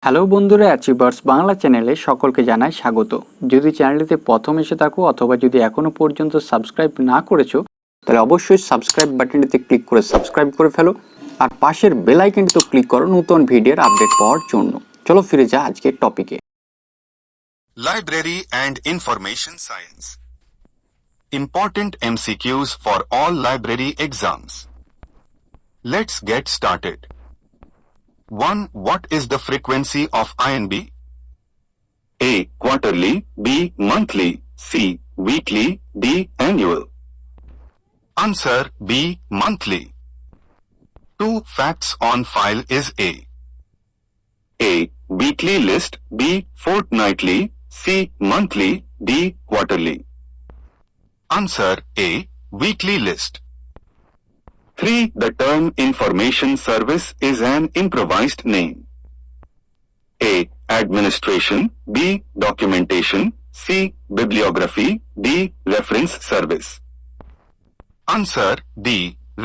Hello বন্ধুরা, achievers Bangla চ্যানেলে সকলকে জানাই স্বাগত। যদি চ্যানেলটিতে প্রথম এসে থাকো অথবা যদি এখনো পর্যন্ত সাবস্ক্রাইব না করেছো তাহলে অবশ্যই সাবস্ক্রাইব বাটনটিতে ক্লিক করে সাবস্ক্রাইব করে ফেলো আর পাশের বেল আইকনটিতে ক্লিক করো নতুন ভিডিওর আপডেট পাওয়ার জন্য। চলো ফিরে যা আজকের টপিকে। Library and Information Science. Important MCQs for all library exams. Let's get started. 1. What is the frequency of INB? A. Quarterly. B. Monthly. C. Weekly. D. Annual. Answer B. Monthly. 2 facts on file is A. Weekly list. B. Fortnightly. C. Monthly. D. Quarterly. Answer A. Weekly list. 3. The term information service is an improvised name. A. Administration. B. Documentation. C. Bibliography. D. Reference service. Answer D.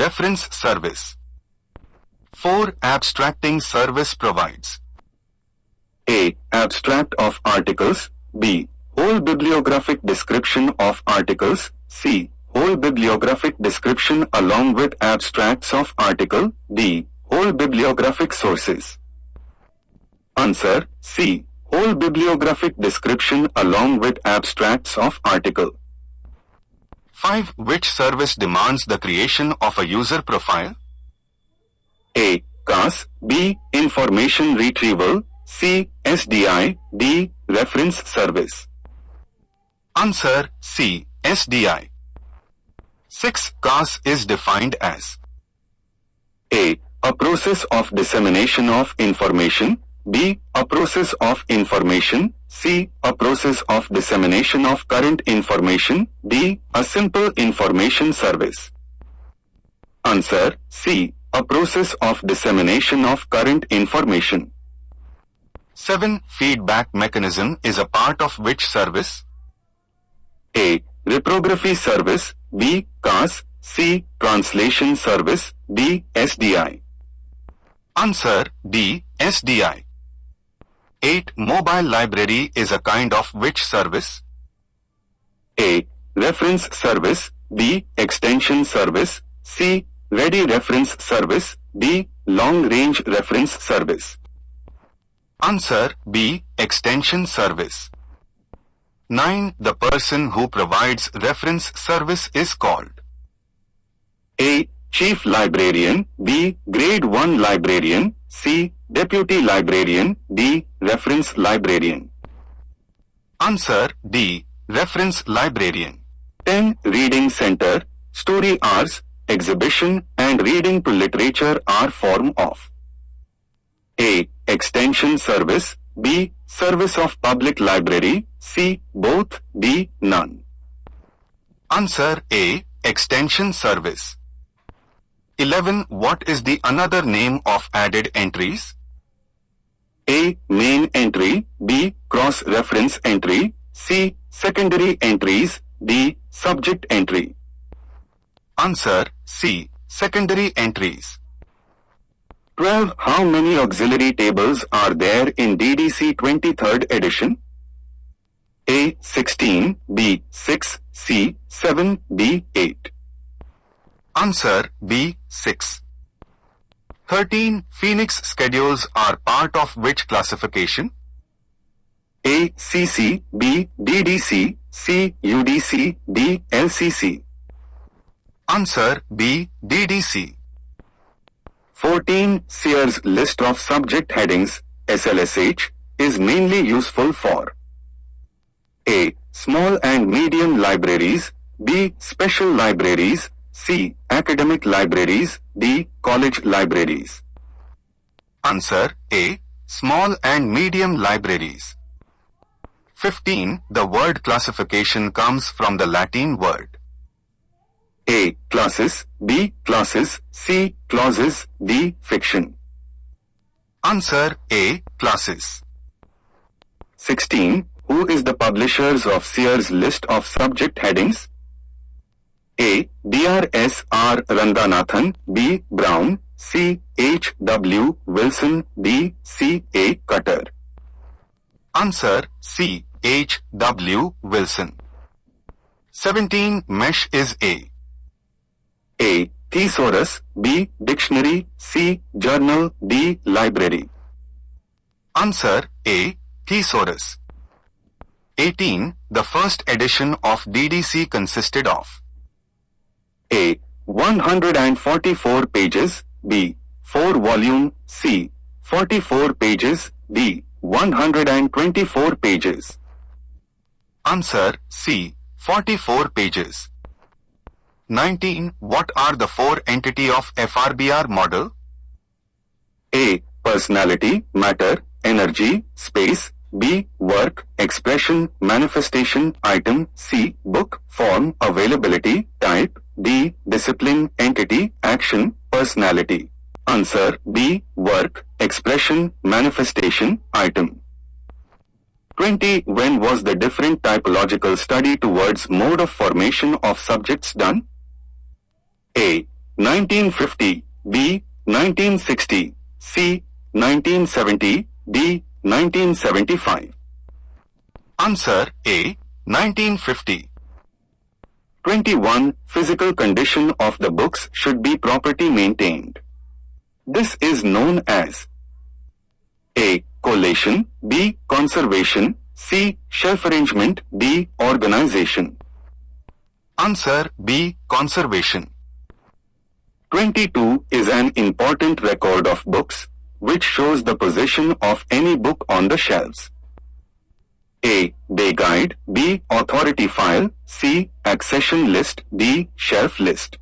Reference service. 4. Abstracting service provides. A. Abstract of articles. B. Whole bibliographic description of articles. C. Whole bibliographic description along with abstracts of article. D. Whole bibliographic sources. Answer C. Whole bibliographic description along with abstracts of article. 5. Which service demands the creation of a user profile? A. CAS. B. Information retrieval. C. SDI. D. Reference service. Answer C. SDI. 6. CAS is defined as A process of dissemination of information. B. A process of information. C. A process of dissemination of current information. D. A simple information service. Answer C. A process of dissemination of current information. 7. Feedback mechanism is a part of which service? A. Reprography service. B. CAS. C. Translation service. D. SDI. Answer D. SDI. 8. Mobile library is a kind of which service? A. Reference service. B. Extension service. C. Ready reference service. D. Long range reference service. Answer B. Extension service. 9. The person who provides reference service is called A. Chief Librarian. B. Grade 1 Librarian. C. Deputy Librarian. D. Reference Librarian. Answer D. Reference Librarian. 10. Reading Center. Story hours, exhibition and reading to literature are form of A. Extension service. B. Service of public library. C. Both. D. None. Answer A. Extension service. 11. What is the another name of added entries? A. Main entry. B. Cross-reference entry. C. Secondary entries. D. Subject entry. Answer C. Secondary entries. 12. How many auxiliary tables are there in DDC 23rd edition? A. 16. B. 6. C. 7. D. 8. Answer B. 6. 13. Phoenix schedules are part of which classification? A. CC. B. DDC. C. UDC. D. LCC. Answer B. DDC. 14. Sears list of subject headings, SLSH, is mainly useful for A. Small and medium libraries. B. Special libraries. C. Academic libraries. D. College libraries. Answer A. Small and medium libraries. 15. The word classification comes from the Latin word A. Classes. B. Classes. C. Clauses. D. Fiction. Answer A. Classes. 16. Who is the publishers of Sears list of subject headings? A. Dr. S. R. Ranganathan. B. Brown. C. H. W. Wilson. D. C. A. Cutter. Answer C. H. W. Wilson. 17. Mesh is A. Thesaurus. B. Dictionary. C. Journal. D. Library. Answer A. Thesaurus. 18. The first edition of DDC consisted of A. 144 pages. B. 4 volume. C. 44 pages. D. 124 pages. Answer C. 44 pages. 19. What are the 4 entities of FRBR model? A. Personality, matter, energy, space. B. Work, expression, manifestation, item. C. Book, form, availability, type. D. Discipline, entity, action, personality. Answer B. Work, expression, manifestation, item. 20. When was the different typological study towards mode of formation of subjects done? A. 1950. B. 1960. C. 1970. D. 1975. Answer A. 1950. 21. Physical condition of the books should be properly maintained. This is known as A. Collation. B. Conservation. C. Shelf arrangement. D. Organization. Answer B. Conservation. 22 is an important record of books, which shows the position of any book on the shelves. A. Day guide. B. Authority file. C. Accession list. D. Shelf list.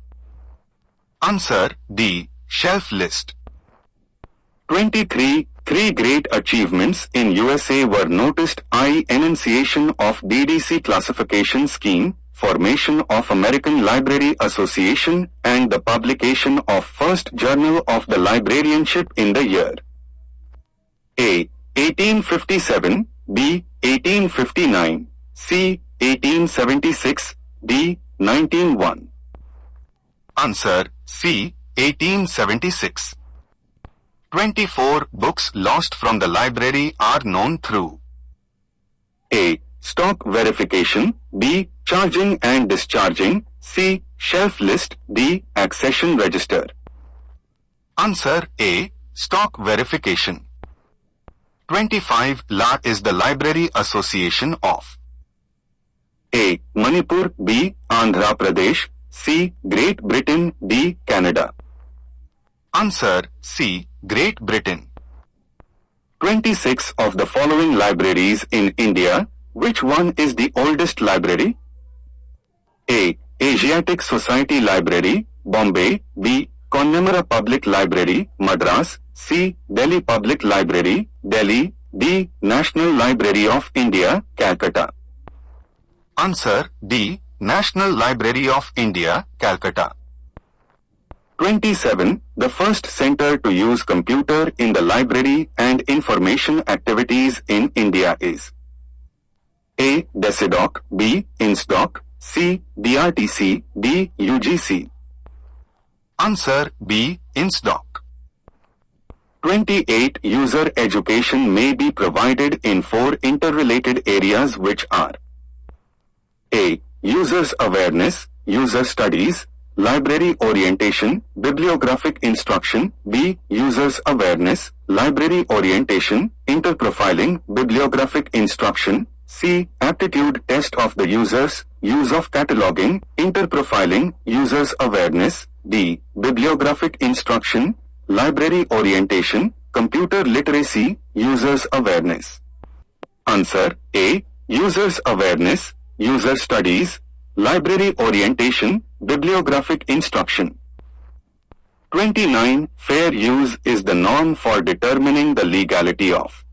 Answer D. Shelf list. 23. 3 great achievements in USA were noticed: I. Enunciation of DDC classification scheme, formation of American Library Association, and the publication of first Journal of the Librarianship in the year A. 1857. B. 1859. C. 1876. D. 1901. Answer C. 1876. 24 books lost from the library are known through A. Stock verification. B. Charging and discharging. C. Shelf list. D. Accession register. Answer A. Stock verification. 25 LA is the Library Association of A. Manipur. B. Andhra Pradesh. C. Great Britain. D. Canada. Answer C. Great Britain. 26 of the following libraries in India, which one is the oldest library? A. Asiatic Society Library, Bombay. B. Connemara Public Library, Madras. C. Delhi Public Library, Delhi. D. National Library of India, Calcutta. Answer D. National Library of India, Calcutta. 27. The first center to use computer in the library and information activities in India is A. Decidoc. B. Insdoc. C. DRTC. D. UGC. Answer B. Insdoc. 28. User education may be provided in 4 interrelated areas, which are A. Users awareness, user studies, library orientation, bibliographic instruction. B. Users awareness, library orientation, interprofiling, bibliographic instruction. C. Aptitude test of the users, use of cataloging, interprofiling, users awareness. D. Bibliographic instruction, library orientation, computer literacy, users awareness. Answer A. Users awareness, user studies, library orientation, bibliographic instruction. 29. Fair use is the norm for determining the legality of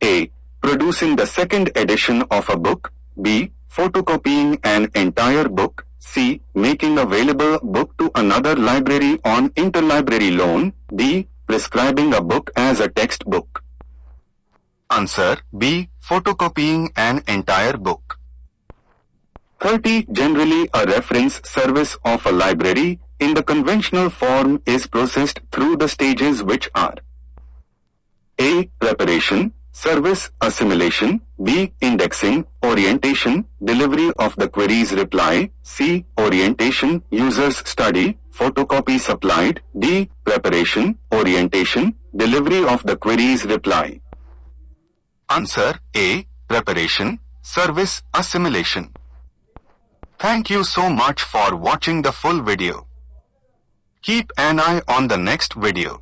A. Producing the second edition of a book. B. Photocopying an entire book. C. Making available book to another library on interlibrary loan. D. Prescribing a book as a textbook. Answer B. Photocopying an entire book. 30. Generally, a reference service of a library in the conventional form is processed through the stages which are A. Preparation, service, assimilation, B. Indexing, orientation, delivery of the queries reply, C. Orientation, users study, photocopy supplied, D. Preparation, orientation, delivery of the queries reply. Answer A. Preparation, service, assimilation. Thank you so much for watching the full video. Keep an eye on the next video.